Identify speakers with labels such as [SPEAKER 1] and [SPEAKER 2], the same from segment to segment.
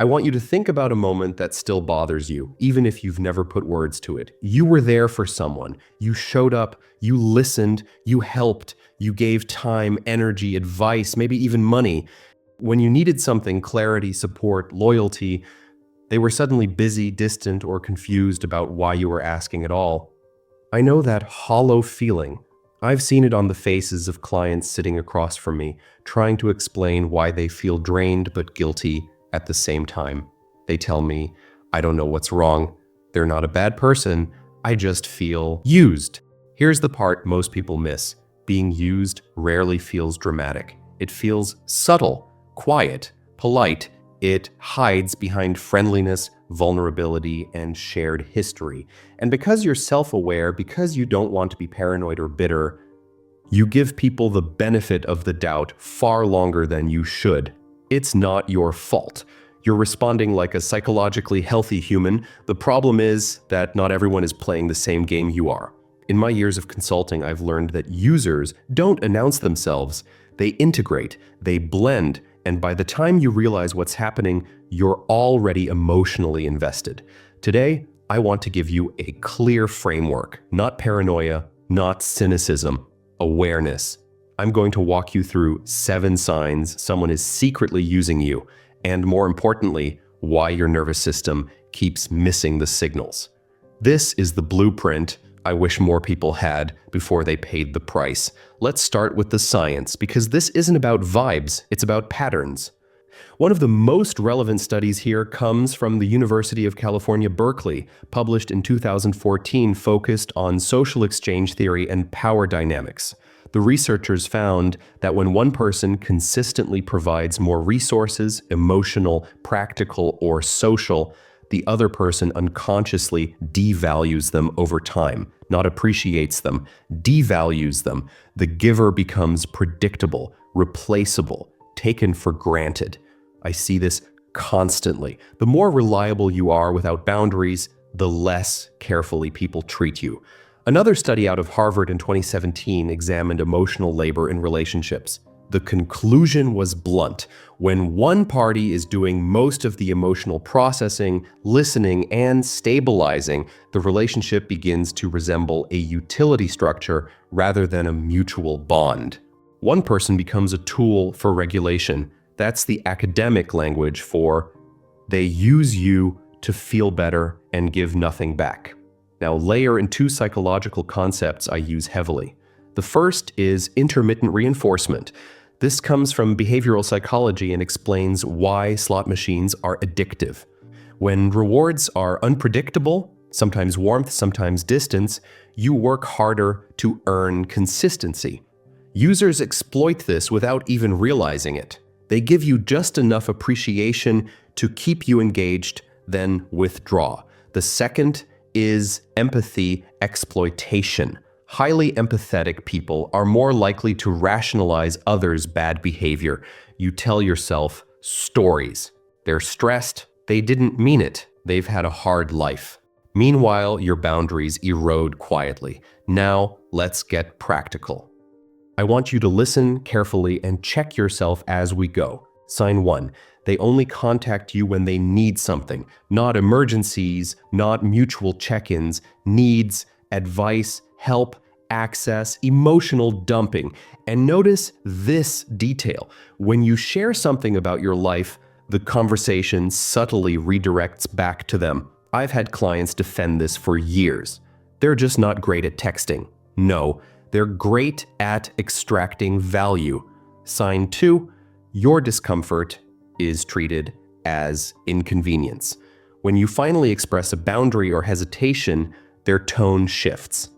[SPEAKER 1] I want you to think about a moment that still bothers you, even if you've never put words to it. You were there for someone. You showed up, you listened, you helped, you gave time, energy, advice, maybe even money. When you needed something, clarity, support, loyalty, they were suddenly busy, distant, or confused about why you were asking at all. I know that hollow feeling. I've seen it on the faces of clients sitting across from me, trying to explain why they feel drained but guilty at the same time. They tell me, I don't know what's wrong. They're not a bad person. I just feel used. Here's the part most people miss. Being used rarely feels dramatic. It feels subtle, quiet, polite. It hides behind friendliness, vulnerability, and shared history. And because you're self-aware, because you don't want to be paranoid or bitter, you give people the benefit of the doubt far longer than you should. It's not your fault. You're responding like a psychologically healthy human. The problem is that not everyone is playing the same game you are. In my years of consulting, I've learned that users don't announce themselves. They integrate, they blend, and by the time you realize what's happening, you're already emotionally invested. Today, I want to give you a clear framework, not paranoia, not cynicism, awareness. I'm going to walk you through 7 signs someone is secretly using you, and more importantly, why your nervous system keeps missing the signals. This is the blueprint I wish more people had before they paid the price. Let's start with the science, because this isn't about vibes, it's about patterns. One of the most relevant studies here comes from the University of California, Berkeley, published in 2014, focused on social exchange theory and power dynamics. The researchers found that when one person consistently provides more resources, emotional, practical, or social, the other person unconsciously devalues them over time, not appreciates them, devalues them. The giver becomes predictable, replaceable, taken for granted. I see this constantly. The more reliable you are without boundaries, the less carefully people treat you. Another study out of Harvard in 2017 examined emotional labor in relationships. The conclusion was blunt. When one party is doing most of the emotional processing, listening, and stabilizing, the relationship begins to resemble a utility structure rather than a mutual bond. One person becomes a tool for regulation. That's the academic language for they use you to feel better and give nothing back. Now, layer in 2 psychological concepts I use heavily. The first is intermittent reinforcement. This comes from behavioral psychology and explains why slot machines are addictive. When rewards are unpredictable, sometimes warmth, sometimes distance, you work harder to earn consistency. Users exploit this without even realizing it. They give you just enough appreciation to keep you engaged, then withdraw. The second is empathy exploitation. Highly empathetic people are more likely to rationalize others' bad behavior. You tell yourself stories. They're stressed. They didn't mean it. They've had a hard life. Meanwhile, your boundaries erode quietly. Now, let's get practical. I want you to listen carefully and check yourself as we go. Sign 1. They only contact you when they need something, not emergencies, not mutual check-ins, needs, advice, help, access, emotional dumping. And notice this detail. When you share something about your life, the conversation subtly redirects back to them. I've had clients defend this for years. They're just not great at texting. No, they're great at extracting value. Sign 2, your discomfort is treated as inconvenience. When you finally express a boundary or hesitation, their tone shifts.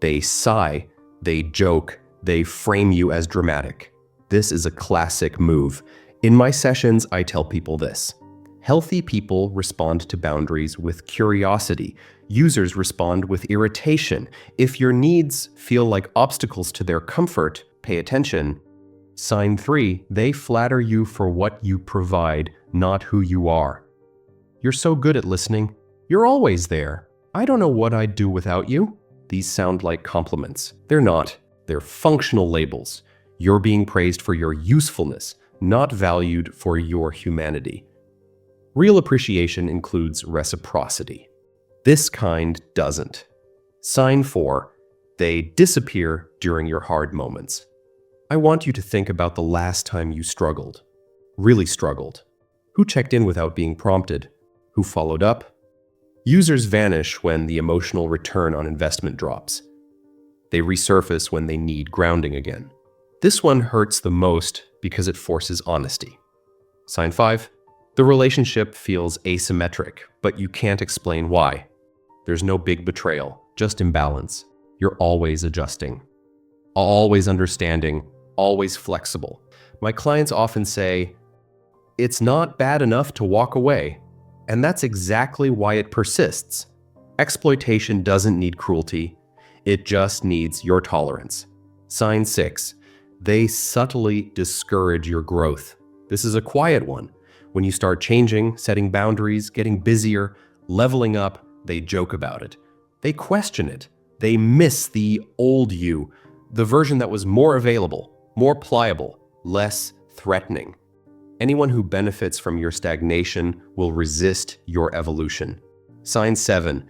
[SPEAKER 1] They sigh, they joke, they frame you as dramatic. This is a classic move. In my sessions, I tell people this. Healthy people respond to boundaries with curiosity. Users respond with irritation. If your needs feel like obstacles to their comfort, pay attention. Sign 3, they flatter you for what you provide, not who you are. You're so good at listening. You're always there. I don't know what I'd do without you. These sound like compliments. They're not. They're functional labels. You're being praised for your usefulness, not valued for your humanity. Real appreciation includes reciprocity. This kind doesn't. Sign 4. They disappear during your hard moments. I want you to think about the last time you struggled. Really struggled. Who checked in without being prompted? Who followed up? Users vanish when the emotional return on investment drops. They resurface when they need grounding again. This one hurts the most because it forces honesty. Sign 5. The relationship feels asymmetric, but you can't explain why. There's no big betrayal, just imbalance. You're always adjusting, always understanding, always flexible. My clients often say, "It's not bad enough to walk away." And that's exactly why it persists. Exploitation doesn't need cruelty. It just needs your tolerance. Sign 6. They subtly discourage your growth. This is a quiet one. When you start changing, setting boundaries, getting busier, leveling up, they joke about it. They question it. They miss the old you, the version that was more available, more pliable, less threatening. Anyone who benefits from your stagnation will resist your evolution. Sign 7.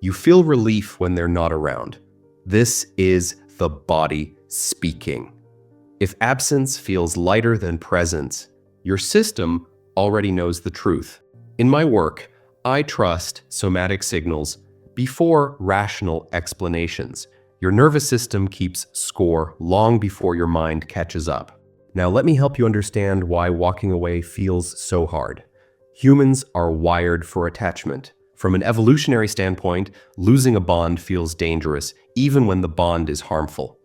[SPEAKER 1] You feel relief when they're not around. This is the body speaking. If absence feels lighter than presence, your system already knows the truth. In my work, I trust somatic signals before rational explanations. Your nervous system keeps score long before your mind catches up. Now let me help you understand why walking away feels so hard. Humans are wired for attachment. From an evolutionary standpoint, losing a bond feels dangerous, even when the bond is harmful.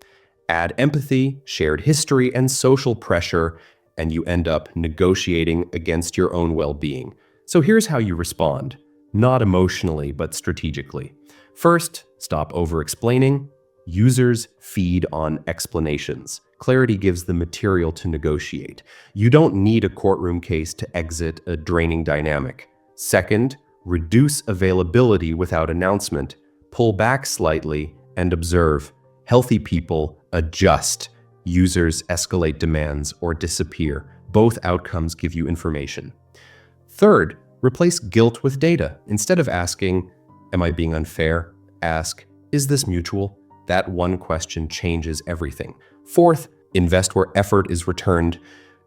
[SPEAKER 1] Add empathy, shared history, and social pressure, and you end up negotiating against your own well-being. So here's how you respond. Not emotionally, but strategically. First, stop over-explaining. Users feed on explanations. Clarity gives the material to negotiate. You don't need a courtroom case to exit a draining dynamic. Second, reduce availability without announcement. Pull back slightly and observe. Healthy people adjust. Users escalate demands or disappear. Both outcomes give you information. Third, replace guilt with data. Instead of asking, "Am I being unfair?" ask, "Is this mutual?" That one question changes everything. Fourth, invest where effort is returned.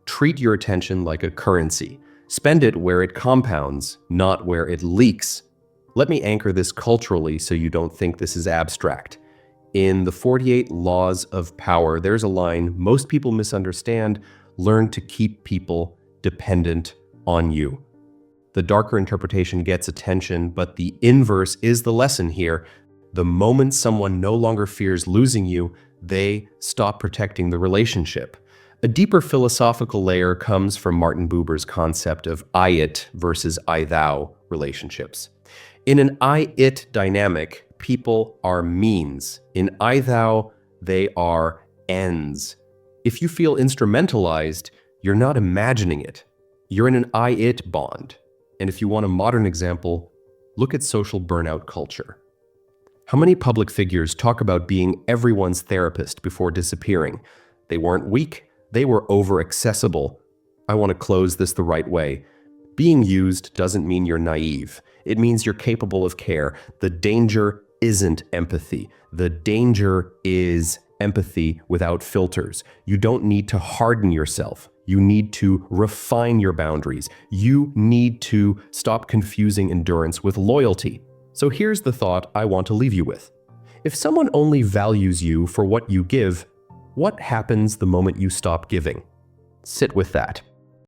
[SPEAKER 1] Treat your attention like a currency. Spend it where it compounds, not where it leaks. Let me anchor this culturally so you don't think this is abstract. In the 48 Laws of Power, there's a line most people misunderstand: learn to keep people dependent on you. The darker interpretation gets attention, but the inverse is the lesson here. The moment someone no longer fears losing you, they stop protecting the relationship. A deeper philosophical layer comes from Martin Buber's concept of I-it versus I-thou relationships. In an I-it dynamic, people are means. In I-thou, they are ends. If you feel instrumentalized, you're not imagining it. You're in an I-it bond. And if you want a modern example, look at social burnout culture. How many public figures talk about being everyone's therapist before disappearing? They weren't weak, they were over-accessible. I want to close this the right way. Being used doesn't mean you're naive. It means you're capable of care. The danger isn't empathy. The danger is empathy without filters. You don't need to harden yourself. You need to refine your boundaries. You need to stop confusing endurance with loyalty. So here's the thought I want to leave you with. If someone only values you for what you give, what happens the moment you stop giving? Sit with that.